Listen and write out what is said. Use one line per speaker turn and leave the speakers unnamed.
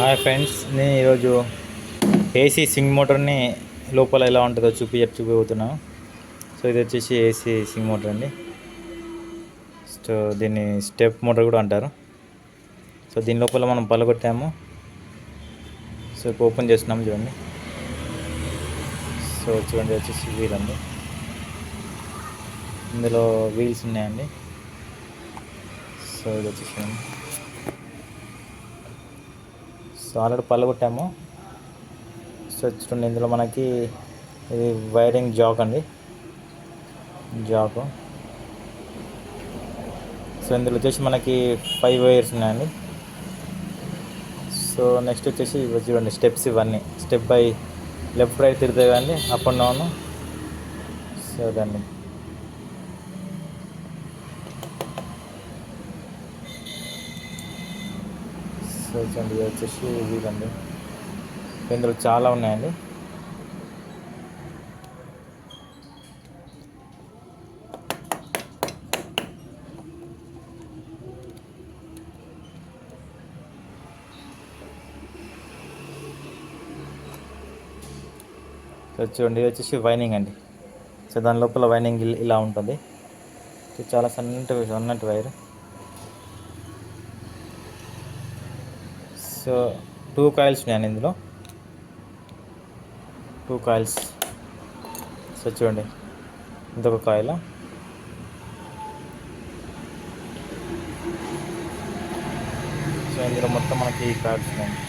Hi friends, నేను ఈరోజు AC swing మోటార్ని లోపల ఎలా ఉంటుందో చూపిపోతున్నాను. సో ఇది వచ్చేసి ఏసీ స్వింగ్ మోటార్ అండి. సో దీన్ని స్టెప్ మోటార్ కూడా అంటారు. సో దీని లోపల మనం పలగొట్టాము. సో ఓపెన్ చేస్తున్నాము చూడండి. సో చూడండి, వచ్చేసి వీల్ అండి. ఇందులో వీల్స్ ఉన్నాయండి. సో ఇది వచ్చేసి సో ఆల్రెడీ పలగొట్టాము. సో చూడండి, ఇందులో మనకి ఇది వైరింగ్ జాక్ అండి, జాకు. సో ఇందులో వచ్చేసి మనకి 5 వైర్స్ ఉన్నాయండి. సో నెక్స్ట్ వచ్చేసి చూడండి, స్టెప్స్ ఇవన్నీ స్టెప్ బై లెఫ్ట్ రైట్ తిరుగుతాయి కదండి, అప్ అండ్ డౌన్. సో దాన్ని సో చూడండి, ఇది వచ్చేసి వీలండి. ఇందులో చాలా ఉన్నాయండి. సో చూడండి, ఇది వచ్చేసి వైనింగ్ అండి. సో దాని లోపల వైనింగ్ ఇలా ఉంటుంది. చాలా సన్నటి వైర్. సో 2 కాయిల్స్ ఉన్నాయండి ఇందులో, 2 కాయిల్స్. సో చూడండి, ఇంకొక కాయిల్. సో ఇందులో మొత్తం మనకి కాయిల్స్ ఉన్నాయండి.